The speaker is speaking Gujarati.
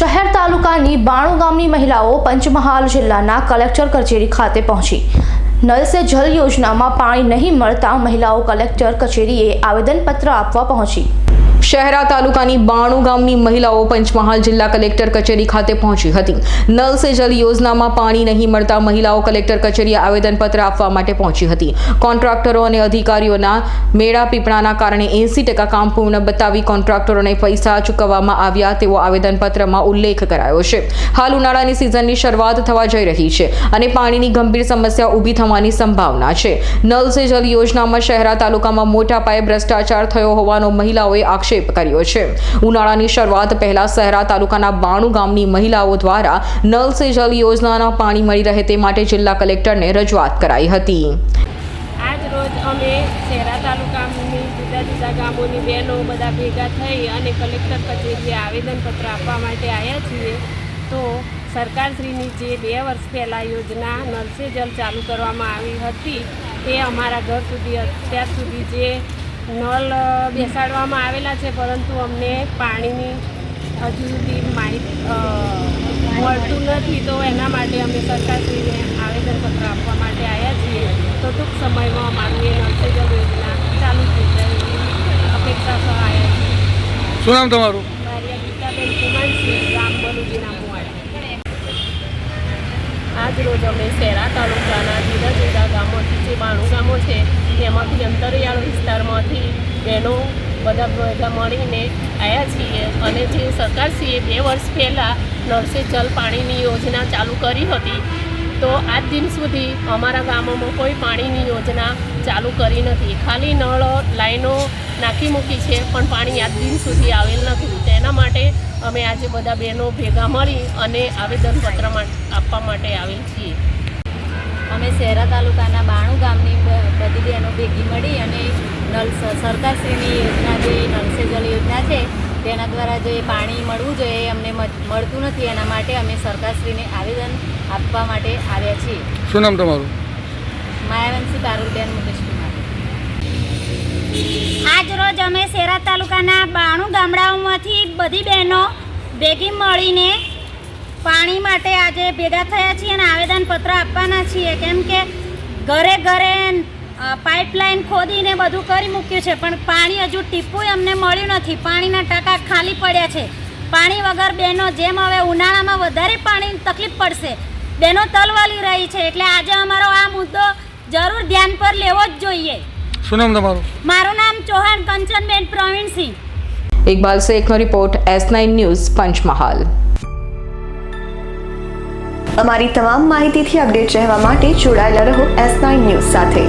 શહેર તાલુકાની 92 ગામની મહિલાઓ પંચમહાલ જિલ્લાના કલેક્ટર કચેરી ખાતે પહોંચી નલ સે જલ યોજનામાં પાણી નહીં મળતા મહિલાઓ કલેક્ટર કચેરીએ આવેદનપત્ર આપવા પહોંચી। શહેરા તાલુકાની 92 ગામની મહિલાઓ પંચમહાલ જિલ્લા કલેક્ટર કચેરી ખાતે પહોંચી હતી। નલ સે જલ યોજનામાં પાણી નહીં મળતા મહિલાઓ કલેક્ટર કચેરીએ આવેદનપત્ર આપવા માટે પહોંચી હતી। કોન્ટ્રાક્ટરો અને અધિકારીઓના મેળા પીપળાના કારણે 80% કામ પૂર્ણ બતાવી કોન્ટ્રાક્ટરોને પૈસા ચૂકવવામાં આવ્યા તેવો આવેદનપત્રમાં ઉલ્લેખ કરાયો છે। હાલ ઉનાળાની સિઝનની શરૂઆત થવા જઈ રહી છે અને પાણીની ગંભીર સમસ્યા ઊભી થવાની સંભાવના છે। નલ સે જલ યોજનામાં શહેરા તાલુકામાં મોટા પાયે ભ્રષ્ટાચાર થયો હોવાનો મહિલાઓએ આક્ષેપ કર્યો છે। ઉનાળાની શરૂઆત પહેલા શહેરા તાલુકાના 92 ગામની મહિલાઓ દ્વારા નલ સે જલ યોજનાના પાણી મળી રહે તે માટે જિલ્લા કલેક્ટરને રજૂઆત કરાઈ હતી। આજ રોજ અમે શહેરા તાલુકાની જુદા જુદા ગામોની બહેનો બધા ભેગા થઈ અને કલેક્ટર કચેરીએ આવેદનપત્ર આપવા માટે આવ્યા છીએ। તો સરકારશ્રીની જે 2 વર્ષ પહેલાં યોજના નલ સે જલ ચાલુ કરવામાં આવી હતી તે અમારા ઘર સુધી અત્યાર સુધી જે નળ બેસાડવામાં આવેલા છે, પરંતુ અમને પાણીની હજુ સુધી માહિતી મળતું નથી। તો એના માટે અમે સરકારશ્રીને આવેદનપત્ર આપવા માટે આવ્યા છીએ। તો ટૂંક સમયમાં અમારું એ નલ સે જલ યોજના ચાલુ થઈ જાય એવી અપેક્ષા સહાય છે। શું નામ તમારું? મારી ગીતાબેન કુમારસિંહ, ગામ બલુજીના મુવાડા। આજ રોજ અમે શહેરા તાલુકાના જુદા જુદા ગામોથી જે 92 ગામો છે તેમાંથી અંતરિયાળ વિસ્તારમાંથી બહેનો બધા ભેગા મળીને આવ્યા છીએ અને જે સરકારશ્રીએ 2 વર્ષ પહેલાં નળ સે જલ પાણીની યોજના ચાલુ કરી હતી, તો આજ દિન સુધી અમારા ગામોમાં કોઈ પાણીની યોજના ચાલુ કરી નથી। ખાલી નળ લાઈનો નાખી મૂકી છે, પણ પાણી આજ દિન સુધી આવેલ નથી। તેના માટે અમે આજે બધા બહેનો ભેગા મળી અને આવેદનપત્ર આપવા માટે આવેલ છીએ। અમે શહેરા તાલુકાના 92 ગામની બધી બહેનો ભેગી મળી અને સરકારશ્રીની યોજના જે નલ સે જલ યોજના છે તેના દ્વારા જે પાણી મળવું જોઈએ અમને મળતું નથી, એના માટે અમે સરકારશ્રીને આવેદન આપવા માટે આવ્યા છીએ। શું નામ તમારું? માયાવંશી પારુલબેન મુકેશકુમાર। આજ રોજ અમે શહેરા તાલુકાના 92 ગામડાઓમાંથી બધી બહેનો ભેગી મળીને પાણી માટે આજે ભેગા થયા છીએ અને આવેદનપત્ર આપવાના છીએ। કેમ કે ઘરે ઘરે પાઇપલાઇન ખોદીને બધું કરી મૂક્યું છે, પણ પાણી હજુ ટીપું અમને મળ્યું નથી। પાણીના ટાંકા ખાલી પડ્યા છે। પાણી વગર બહેનો જેમ હવે ઉનાળામાં વધારે પાણીની તકલીફ પડશે, બહેનો તલવાલી રહી છે। એટલે આજે અમારો આ મુદ્દો જરૂર ધ્યાન પર લેવો જ જોઈએ। શું નામ તમારું? મારું નામ ચૌહાણ કંચનબેન પ્રવીણસિંહ। ઇકબાલ શેખનો રિપોર્ટ, S9 ન્યૂઝ, પંચમહાલ। અમારી તમામ માહિતીથી અપડેટ રહેવા માટે જોડાયેલા રહો S9 ન્યૂઝ સાથે।